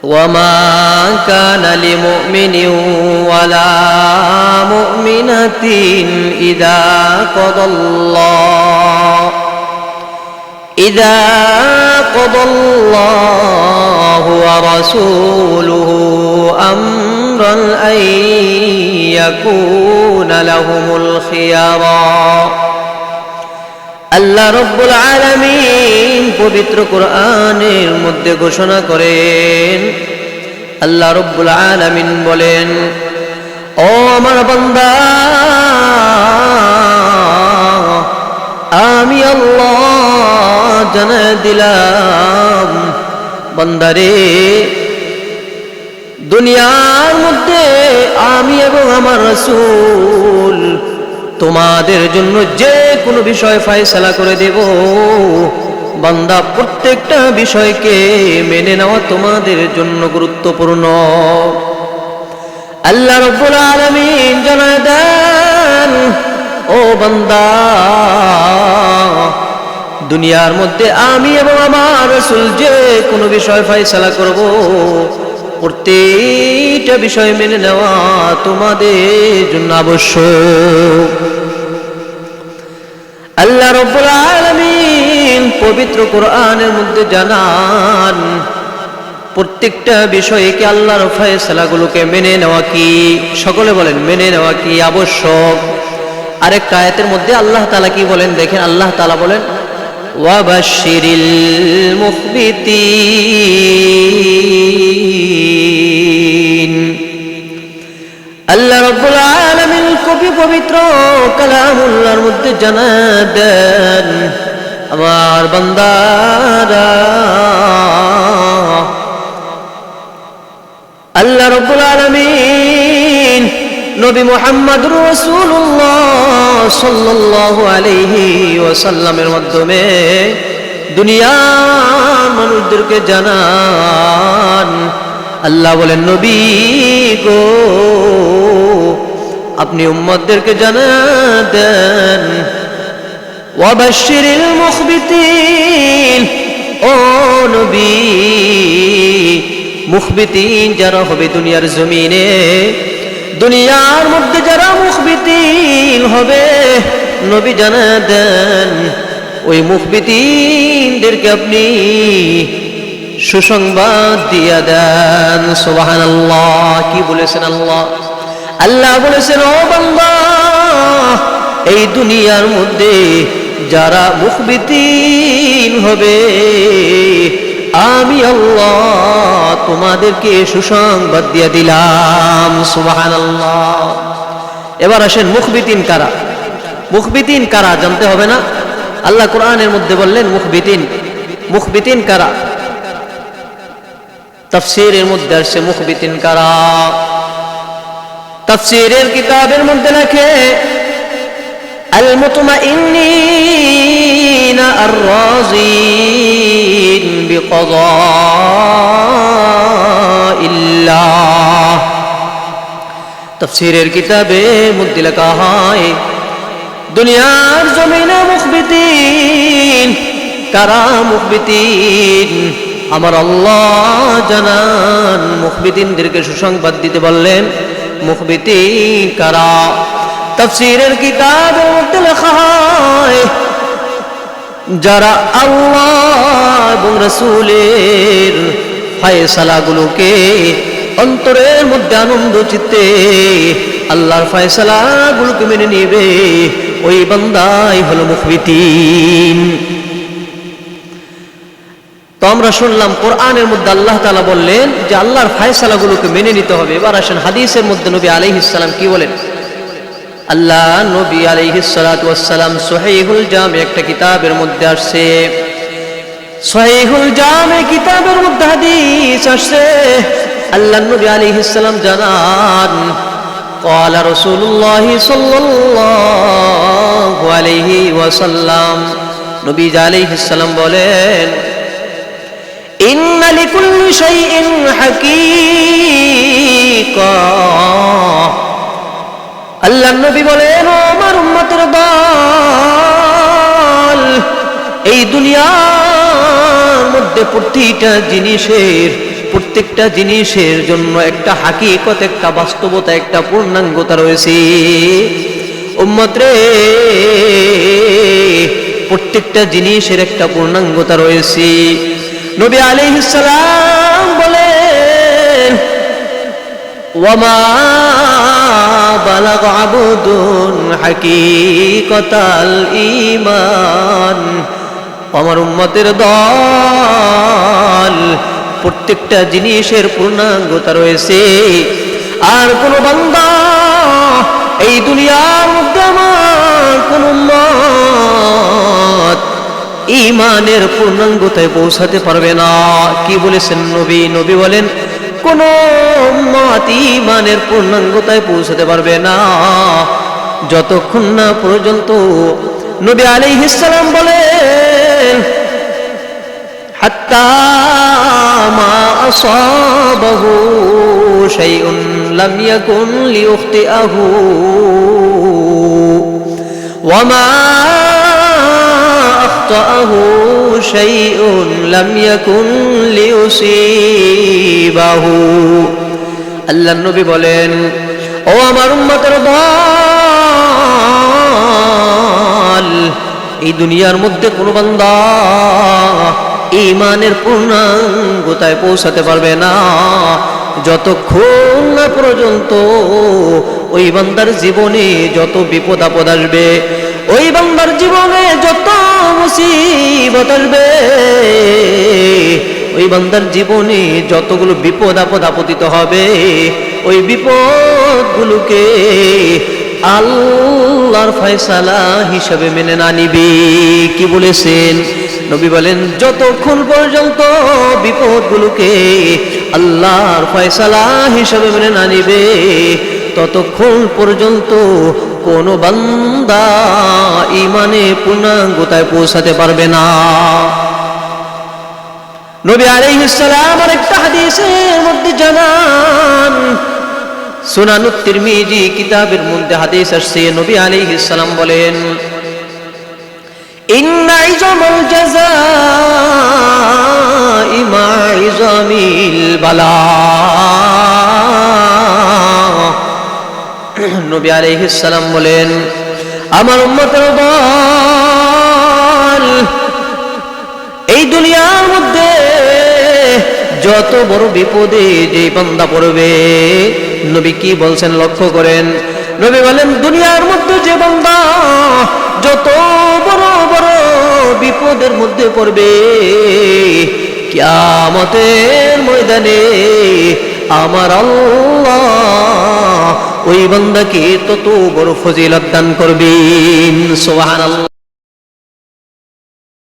وما كان لمؤمن ولا مؤمنة إذا قضى الله ورسوله أمرا أن يكون لهم الخيرى আল্লাহ রব্বুল আলামিন পবিত্র কোরআনের মধ্যে ঘোষণা করেন, আল্লাহ রব্বুল আলামিন বলেন, ও আমার বান্দা, আমি আল্লাহ জানিয়ে দিলাম বান্দারে, দুনিয়ার মধ্যে আমি এবং আমার রাসূল তোমাদের জন্য যে কোনো বিষয় ফয়সালা করে দেব, বান্দা প্রত্যেকটা বিষয়কে মেনে নেওয়া তোমাদের জন্য গুরুত্বপূর্ণ। আল্লাহ রাব্বুল আলামিন জানায় দেন, ও বান্দা, দুনিয়ার মধ্যে আমি এবং আমার রাসূল যে কোনো বিষয় ফয়সালা করব, প্রত্যেকটা বিষয় মেনে নেওয়া তোমাদের জন্য আবশ্যক। আল্লাহ রাব্বুল আলামিন পবিত্র কোরআনের মধ্যে জানান, প্রত্যেকটা বিষয়কে আল্লাহর ফয়সালাগুলোকে মেনে নেওয়া কি, সকলে বলেন মেনে নেওয়া কি আবশ্যক। আরেকটা আয়াতের মধ্যে আল্লাহ তাআলা কি বলেন দেখেন, আল্লাহ তাআলা বলেন, ওয়াবাশশিরিল মুখবিতিন। আল্লাহ রাব্বুল আলামিন কবি পবিত্র কালামুল্লাহর মধ্যে জানায় দেন, আমার বান্দারা, আল্লাহ রাব্বুল আলামিন নবী মুহাম্মদুর রাসূলুল্লাহ সাল্লাল্লাহু আলাইহি ওয়াসাল্লামের মাধ্যমে দুনিয়ার মানুষদেরকে জানান, আল্লাহ বলেন, নবী গো, আপনি উম্মতদেরকে জানিয়ে দেন, ওয়াবাশশিরিল মুখবিতিন, ও নবী, মুখবিতিন যারা হবে দুনিয়ার জমিনে, দুনিয়ার মধ্যে যারা মুখবিতিন হবে, নবী জানিয়ে দেন, ওই মুখবিতিনদেরকে আপনি সুসংবাদ দিয়া দেন। সুবহানাল্লাহ, কি বলেছেন আল্লাহ? আল্লাহ বলেছেন, ও বান্দা, এই দুনিয়ার মধ্যে যারা মুখবিতিন হবে, আমি আল্লাহ তোমাদেরকে সুসংবাদ দিয়ে দিলাম। সুবহানাল্লাহ। এবার আসেন, মুখবিতিন কারা? মুখবিতিন কারা জানতে হবে না? আল্লাহ কোরআনের মধ্যে বললেন মুখবিতিন। মুখবিতিন কারা? তাফসীরের মধ্যে আসছে মুখবিতিন কারা। তাফসীরের কিতাবের মধ্যে লেখে, আল মুতমাইন্নিনা আর-রাযিন বিকাযাইল্লাহ। তাফসীরের কিতাবের মধ্যে লেখা হয়, দুনিয়ার জমিনে মুখবিতিন কারা? মুখবিতিন আমার আল্লাহ জানান, মুখবিতিনদেরকে সুসংবাদ দিতে বললেন। মুখবিতিন কারা? তাফসীরের কিতাবের মধ্যে লেখা হয়, যারা আল্লাহ এবং রাসূলের ফয়সালাগুলোকে অন্তরের মধ্যে আনন্দ চিত্তে আল্লাহর ফয়সালাগুলোকে মেনে নেবে, ওই বান্দাই হলো মুখবিতিন। তো আমরা শুনলাম কোরআনের মধ্যে আল্লাহ তাআলা বললেন যে আল্লাহর ফয়সালাগুলোকে মেনে নিতে হবে। এবার আসেন হাদিসের মধ্যে নবী আলাইহিস সালাম কি বলেন। আল্লাহ নবী আলাইহিস সালাতু ওয়াস সালাম সহিহুল জামি একটা কিতাবের মধ্যে আসছে, সহিহুল জামি কিতাবের মধ্যে হাদিস আসছে, আল্লাহ নবী আলাইহিস সালাম জানান, قال رسول الله صلى الله عليه وسلم, নবী আলাইহিস সালাম বলেন, ইন্না লিকুল্লি শাইইন হাকীকা। আল্লাহ নবী বলেন, ও আমার উম্মতের দল, এই দুনিয়ার মধ্যে প্রতিটা জিনিসের প্রত্যেকটা জিনিসের জন্য একটা হাকিকত, একটা বাস্তবতা, একটা পূর্ণাঙ্গতা রয়েছে। উম্মত রে, প্রত্যেকটা জিনিসের একটা পূর্ণাঙ্গতা রয়েছে। নবী আলাইহিস সালাম বলেন, ওয়ামা বালাগা আবদুন হাকিকাতাল ঈমান। আমার উম্মতের দল, প্রত্যেকটা জিনিসের পূর্ণাঙ্গতা রয়েছে। আর কোন বান্দা এই দুনিয়ার মধ্যে আমার কোন উম্মত ঈমানের পূর্ণাঙ্গতায় পৌঁছাতে পারবে না। কি বলেছেন নবী? নবী বলেন, কোন উম্মত ঈমানের পূর্ণাঙ্গতায় পৌঁছাতে পারবে না যতক্ষণ না পর্যন্ত, নবী আলাইহিস সালাম বলেন, হাত্তা মা আসাবাহু শাইউন লাম ইয়াকুন লিউখতিআহু ওয়া মা আখতাআহু শাইউন লাম ইয়াকুন লিউসিবাহু। আল্লাহর নবী বলেন, ও আমার উম্মতের দল, এই দুনিয়ার মধ্যে কোনো বান্দা ঈমানের পূর্ণাঙ্গতায় পৌঁছাতে পারবে না যতক্ষণ না পর্যন্ত ওই বান্দার জীবনে যত বিপদ আপদ আসবে, ওই বান্দার জীবনে যত মুসিবত আসবে, ওই বান্দার জীবনে যতগুলো বিপদ আপদ আপতিত হবে, ওই বিপদগুলোকে আল্লাহর ফয়সালা হিসাবে মেনে না নিবি। কি বলেছেন নবী? বলেন, যতক্ষণ পর্যন্ত বিপদগুলোকে আল্লাহর ফয়সালা হিসাবে মেনে না নিবে, ততক্ষণ পর্যন্ত কোন বান্দা ঈমানে পূর্ণাঙ্গতায় পৌঁছাতে পারবে না। নবী আলাইহিস সালাম আরেকটা হাদিসের মধ্যে জানান, সুনানুত তিরমিজি কিতাবের মধ্যে হাদিস আসছে, নবী আলাইহিস সালাম বলেন, ইন্না ইজামাল জাযাই মা ইজামিল বালা। নবী আলাইহিস সালাম বলেন, আমার উম্মতের দল, এই দুনিয়ার মধ্যে যত বড় বিপদে যে বান্দা পড়বে, নবী কি বলছেন লক্ষ্য করেন। নবী বলেন, দুনিয়ার মধ্যে যে বান্দা যত বড় বড় বিপদের মধ্যে পড়বে, কিয়ামতের ময়দানে আমার আল্লাহ ওই বান্দাকে তত বড় ফজিলত দান করবেন। সুবহানাল্লাহ।